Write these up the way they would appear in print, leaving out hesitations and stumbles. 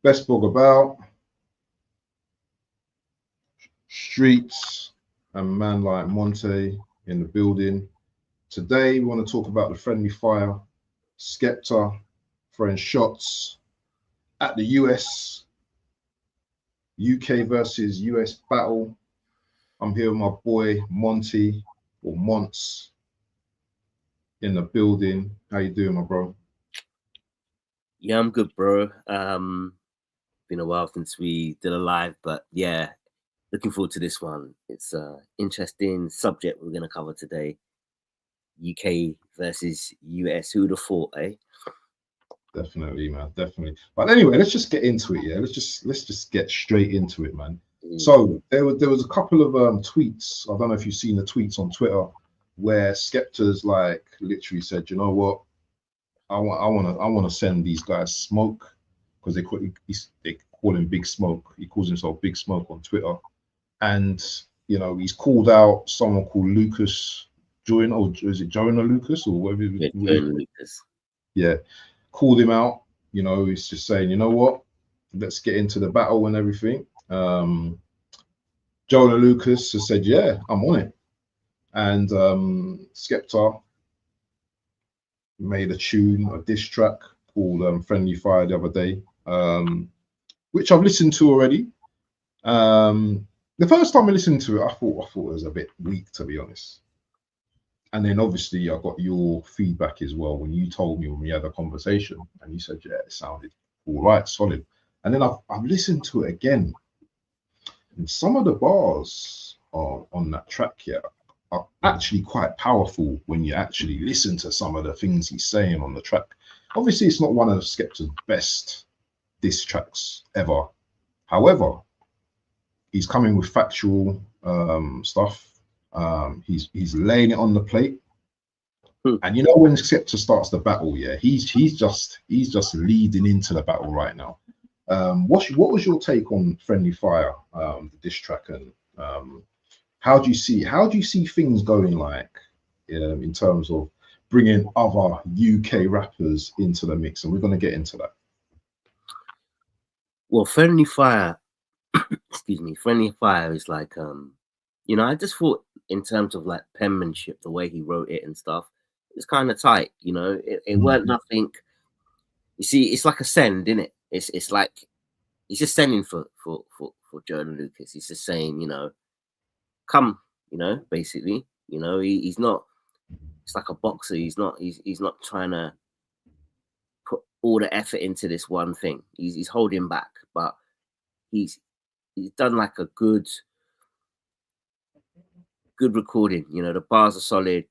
Best blog about streets and man like Monte in the building. Today, we want to talk about the friendly fire, Skepta throwing shots at the UK versus US battle. I'm here with my boy Monty or Monts in the building. How you doing, my bro? Yeah, I'm good, bro. Been a while since we did a live, but yeah, looking forward to this one. It's a interesting subject we're gonna cover today. UK versus US. Who would have thought, eh? Definitely, man, definitely. But anyway, let's just get into it. Yeah, let's just get straight into it, man. Mm. So there was a couple of tweets. I don't know if you've seen the tweets on Twitter where Skepta's like literally said, you know what, I want to send these guys smoke because they call him Big Smoke. He calls himself Big Smoke on Twitter, and he's called out someone called Lucas Joyner, or is it Jonah Lucas or whatever? Yeah, Joan Lucas. Yeah, called him out. He's just saying, you know what, let's get into the battle and everything. Jonah Lucas has said, yeah, I'm on it, and Skepta made a diss track called Friendly Fire the other day, which I've listened to already. The first time I listened to it, I thought it was a bit weak, to be honest. And then obviously I got your feedback as well when you told me when we had a conversation, and you said, yeah, it sounded all right, solid. And then I've listened to it again, and some of the bars on that track here are actually quite powerful when you actually listen to some of the things he's saying on the track. Obviously, it's not one of Skepta's best diss tracks ever. However, he's coming with factual stuff. He's laying it on the plate. And when Skepta starts the battle, yeah, he's just leading into the battle right now. What was your take on Friendly Fire, the diss track, and how do you see things going, like in terms of bringing other UK rappers into the mix? And we're going to get into that. Well, Friendly Fire, excuse me, Friendly Fire is like I just thought in terms of like penmanship, the way he wrote it and stuff, it's kind of tight, it weren't nothing. You see, it's like a send, isn't it? It's like he's just sending for Jonah Lucas. He's just saying, come, basically, he's not. It's like a boxer. He's not trying to put all the effort into this one thing. He's holding back, but he's done like a good recording. The bars are solid.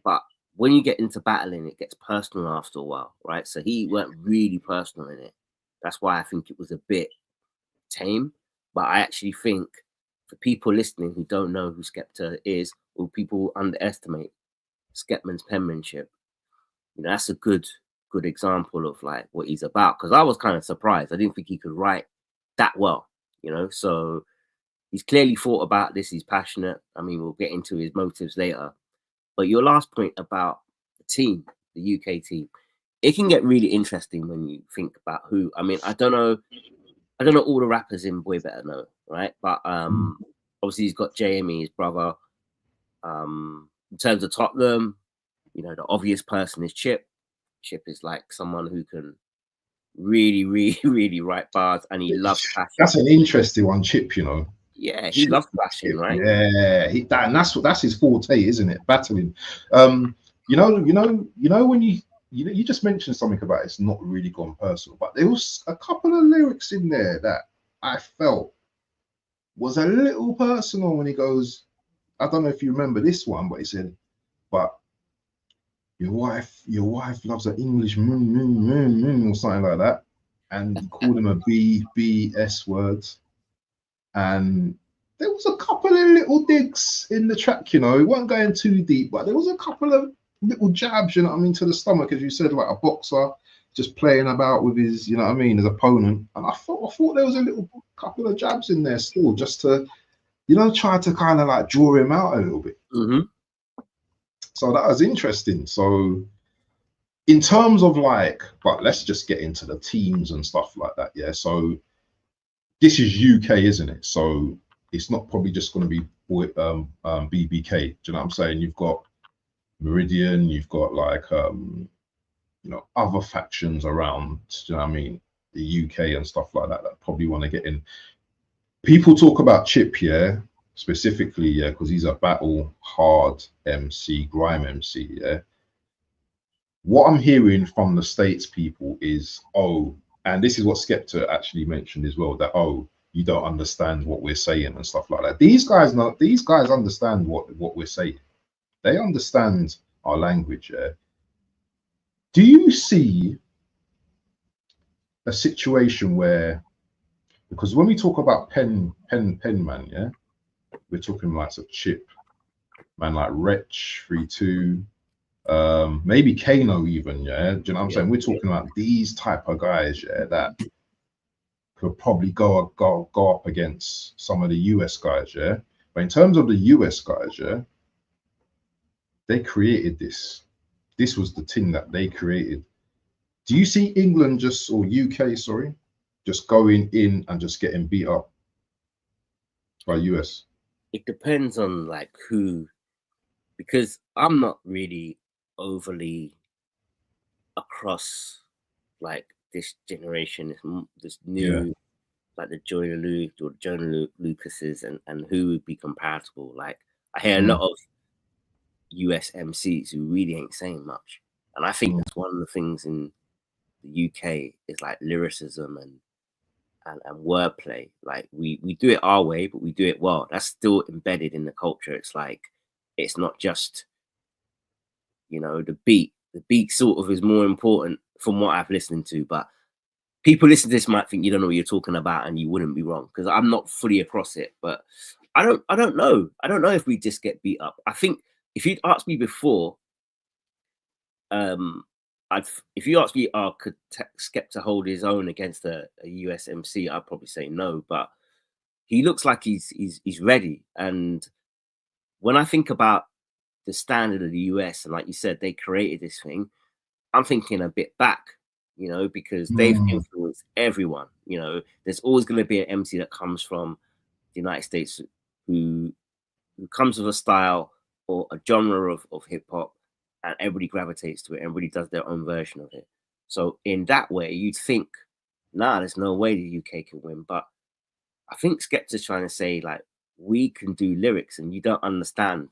But when you get into battling, it gets personal after a while, right? So he weren't really personal in it. That's why I think it was a bit tame. But I actually think for people listening who don't know who Skepta is, or people underestimate Skepman's penmanship, that's a good example of like what he's about. Because I was kind of surprised. I didn't think he could write that well, So he's clearly thought about this. He's passionate. I mean, we'll get into his motives later. But your last point about the team, the UK team, it can get really interesting when you think about who. I mean, I don't know all the rappers in Boy Better Know, right? But obviously he's got JME, his brother. In terms of Tottenham, the obvious person is Chip. Chip is like someone who can really, really, really write bars, and he loves passion. That's an interesting one, Chip. Yeah, he loves passion, right? Yeah, and that's his forte, isn't it? Battling. When you just mentioned something about it's not really gone personal, but there was a couple of lyrics in there that I felt was a little personal when he goes, I don't know if you remember this one, but he said, but your wife loves an English or something like that. And he called him a BS word. And there was a couple of little digs in the track, it weren't going too deep, but there was a couple of little jabs, to the stomach, as you said, like a boxer just playing about with his, his opponent. And I thought there was a couple of jabs in there still, just to, try to kind of like draw him out a little bit. Mm-hmm. So that was interesting. So in terms of like, but let's just get into the teams and stuff like that. Yeah. So this is UK, isn't it? So it's not probably just going to be BBK. Do you know what I'm saying? You've got Meridian, you've got like you know, other factions around, do you know what I mean, the UK and stuff like that probably want to get in. People talk about Chip, yeah, specifically, yeah, because he's a battle hard MC, grime MC, yeah. What I'm hearing from the States people is, oh, and this is what Skepta actually mentioned as well, that, oh, you don't understand what we're saying and stuff like that. These guys understand what we're saying. They understand our language, yeah. Do you see a situation where, because when we talk about pen man, yeah, we're talking like of Chip, man, like Wretch 32, maybe Kano even, yeah. Do you know what I'm saying? We're talking about these type of guys, yeah, that could probably go up against some of the US guys, yeah. But in terms of the US guys, yeah, they created this. This was the thing that they created. Do you see England just, or UK, sorry, just going in and just getting beat up by US? It depends on like who, because I'm not really overly across like this generation, this new, like the Jonah Lucases and who would be compatible. Like I hear a lot of US MCs who really ain't saying much, and I think that's one of the things in the UK is like lyricism and wordplay. Like we do it our way, but we do it well. That's still embedded in the culture. It's like it's not just, you know, the beat. The beat sort of is more important from what I've listened to, but people listening to this might think you don't know what you're talking about, and you wouldn't be wrong because I'm not fully across it. But I don't know. I don't know if we just get beat up. I think if you'd asked me before, if you asked me, could Skepta hold his own against a US MC, I'd probably say no. But he looks like he's ready. And when I think about the standard of the US, and like you said, they created this thing, I'm thinking a bit back, you know, because they've influenced everyone. You know, there's always going to be an MC that comes from the United States who comes with a style or a genre of hip hop, and everybody gravitates to it. Everybody does their own version of it. So in that way, you'd think, nah, there's no way the UK can win. But I think Skepta's trying to say like we can do lyrics, and you don't understand.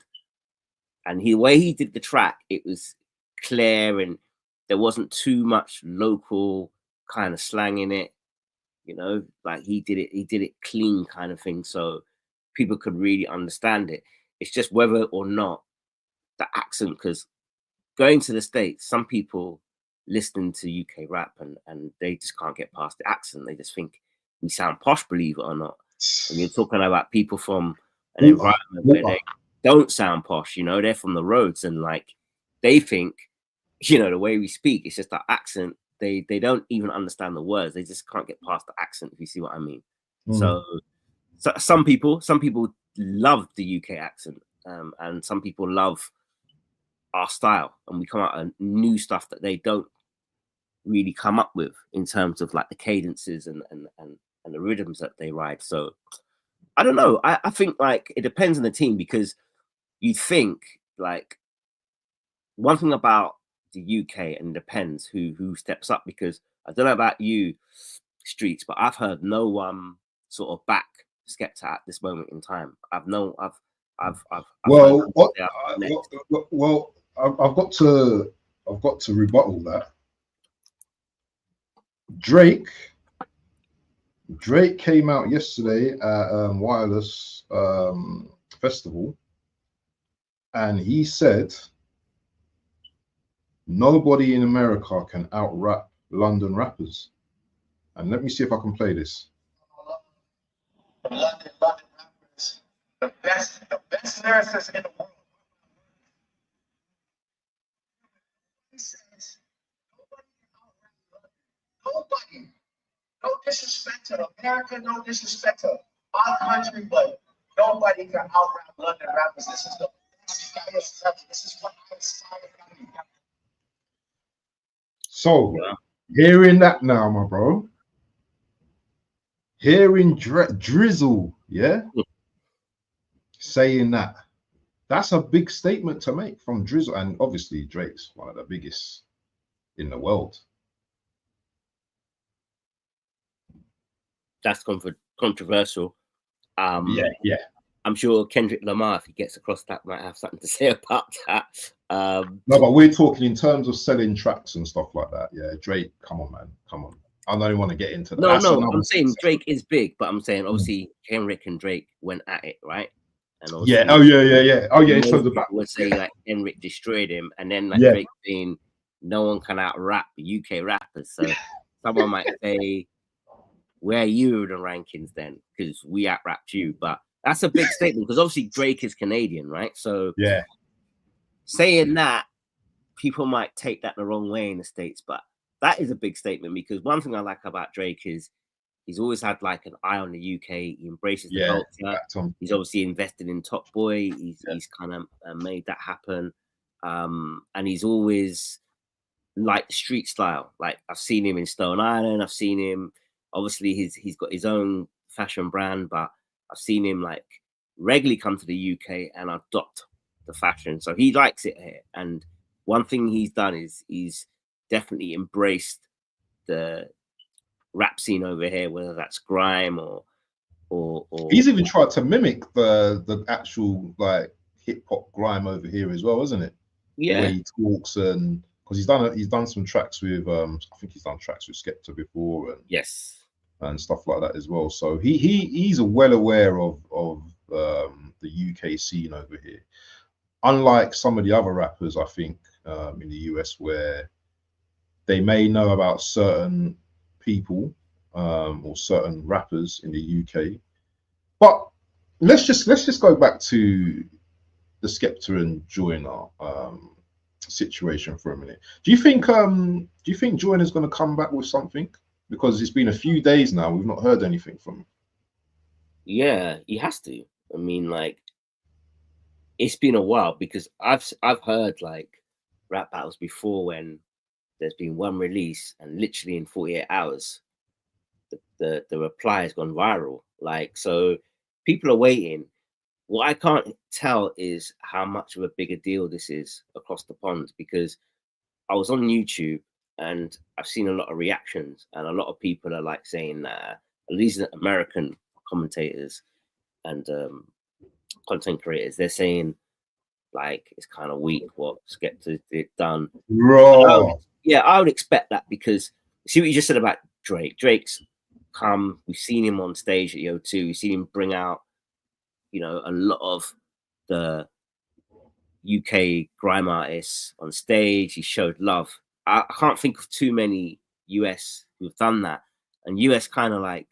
And the way he did the track, it was clear, and there wasn't too much local kind of slang in it. You know, like he did it clean kind of thing, so people could really understand it. It's just whether or not the accent, because going to the States, some people listening to UK rap and they just can't get past the accent. They just think we sound posh, believe it or not. And you're talking about people from an environment where they don't sound posh, you know, they're from the roads, and like they think, you know, the way we speak, it's just that accent. They don't even understand the words. They just can't get past the accent, if you see what I mean. So some people love the UK accent, and some people love our style, and we come out with new stuff that they don't really come up with in terms of like the cadences and the rhythms that they ride. So I don't know. I think like it depends on the team, because you think like one thing about the UK, and it depends who steps up, because I don't know about you, Streets, but I've heard no one sort of back Skepta at this moment in time. I've well, I've got to rebuttal that. Drake came out yesterday at Wireless Festival, and he said nobody in America can out rap London rappers. And let me see if I can play this. London rappers, the best lyricists in the world. He says nobody, no disrespect to America, no disrespect to our country, but nobody can out rap London rappers. This is the best. This is what I aspire to be. So Yeah. hearing that now, my bro, hearing Drizzle, yeah, saying that, that's a big statement to make from Drizzle, and obviously Drake's one of the biggest in the world. That's controversial. Yeah. I'm sure Kendrick Lamar, if he gets across that, might have something to say about that. No, but we're talking in terms of selling tracks and stuff like that. Yeah, Drake, come on, man, come on. I don't even want to get into that. No, I'm saying Drake is big, but I'm saying obviously Kendrick and Drake went at it, right? And yeah, oh yeah. Oh yeah, in terms of that, would say like Kendrick destroyed him, and then like Yeah. Drake saying no one can out rap UK rappers. So someone might say, where are you in the rankings then? Because we out rapped you, but that's a big statement because obviously Drake is Canadian, right? So yeah, saying that, people might take that the wrong way in the States, but that is a big statement because one thing I like about Drake is he's always had like an eye on the UK. He embraces the culture. He's obviously invested in Top Boy. He's kind of made that happen, and he's always like street style. Like I've seen him in Stone Island. I've seen him. Obviously, he's got his own fashion brand, but I've seen him like regularly come to the UK and adopt the fashion. So he likes it here. And one thing he's done is he's definitely embraced the rap scene over here, whether that's grime or he's even tried to mimic the actual like hip hop grime over here as well, isn't it? Yeah, the way he talks, and because he's done some tracks with I think he's done tracks with Skepta before, and yes, and stuff like that as well. So he's well aware of the UK scene over here, unlike some of the other rappers I think in the US, where they may know about certain people or certain rappers in the UK. But let's just go back to the Skepta and Joyner situation for a minute. Do you think Joyner's going to come back with something? Because it's been a few days now, we've not heard anything from him. Yeah, he has to. I mean, like, it's been a while because I've heard like rap battles before when there's been one release and literally in 48 hours the reply has gone viral. Like, so people are waiting. What I can't tell is how much of a bigger deal this is across the pond, because I was on YouTube and I've seen a lot of reactions and a lot of people are like saying at least American commentators and content creators, they're saying like it's kind of weak what Skepta did done. Bro. I would expect that because see what you just said about Drake. Drake's come, we've seen him on stage at O2, we've seen him bring out, you know, a lot of the UK grime artists on stage. He showed love. I can't think of too many US who've done that. And US kind of like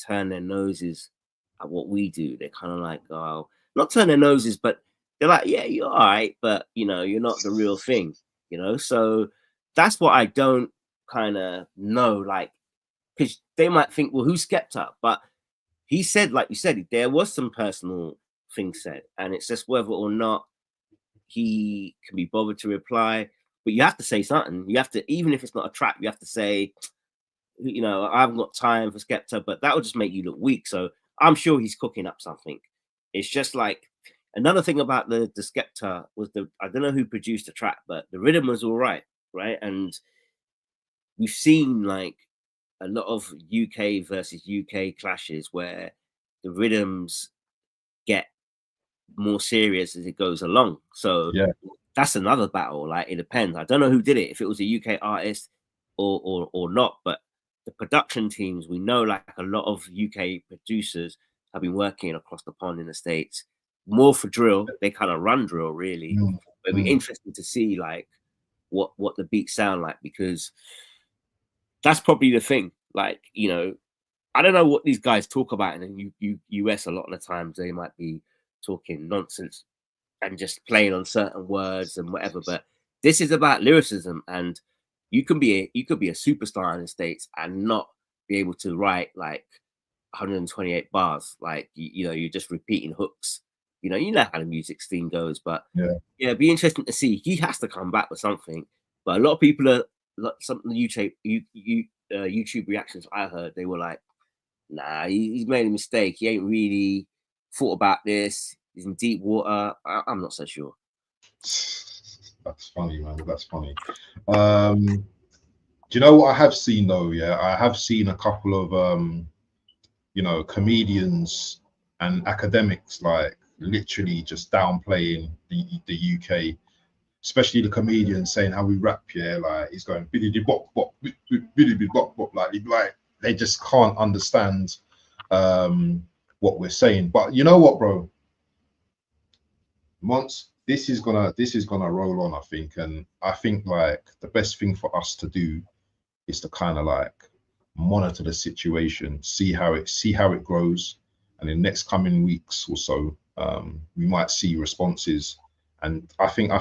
turn their noses at what we do. They're kind of like, oh, not turn their noses, but they're like, yeah, you're all right, but you know, you're not the real thing, you know? So that's what I don't kind of know, like, because they might think, well, who's Skepta? But he said, like you said, there was some personal things said, and it's just whether or not he can be bothered to reply. But you have to say something. You have to, even if it's not a trap, you have to say, you know, I haven't got time for Skepta, but that will just make you look weak. So I'm sure he's cooking up something. It's just like another thing about the Skepta was I don't know who produced the track, but the rhythm was all right, right? And we've seen like a lot of UK versus UK clashes where the rhythms get more serious as it goes along. So yeah, that's another battle. Like it depends. I don't know who did it, if it was a UK artist or not, but the production teams, we know like a lot of UK producers have been working across the pond in the States, more for drill. They kind of run drill really. It'd be interesting to see like what the beats sound like, because that's probably the thing. Like, you know, I don't know what these guys talk about in the US. A lot of the times they might be talking nonsense and just playing on certain words and whatever, but this is about lyricism, and you could be a superstar in the States and not be able to write like 128 bars. Like, you know, you're just repeating hooks. You know how the music scene goes, but yeah, it'd be interesting to see. He has to come back with something, but a lot of people are some of the YouTube reactions I heard, they were like, nah, he's made a mistake. He ain't really thought about this. He's in deep water. I'm not so sure. That's funny, man. That's funny. Do you know what I have seen though? Yeah, I have seen a couple of comedians and academics like literally just downplaying the UK, especially the comedians saying how we rap. Yeah, like he's going biddy bop bop biddy bop bop, like they just can't understand what we're saying. But you know what, bro? Once this is gonna roll on, I think, and I think like the best thing for us to do is to kind of like monitor the situation, see how it grows, and in the next coming weeks or so, we might see responses, and I think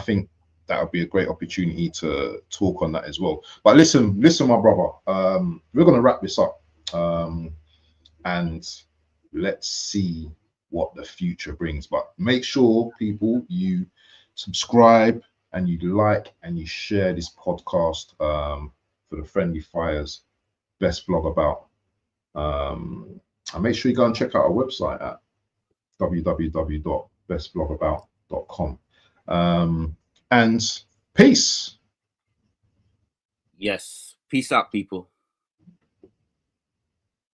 that would be a great opportunity to talk on that as well. But listen, my brother, we're gonna wrap this up, and let's see what the future brings. But make sure, people, you subscribe and you like and you share this podcast for the Friendly Fire's best blog about. And make sure you go and check out our website at www.bestblogabout.com. And peace. Yes. Peace out, people.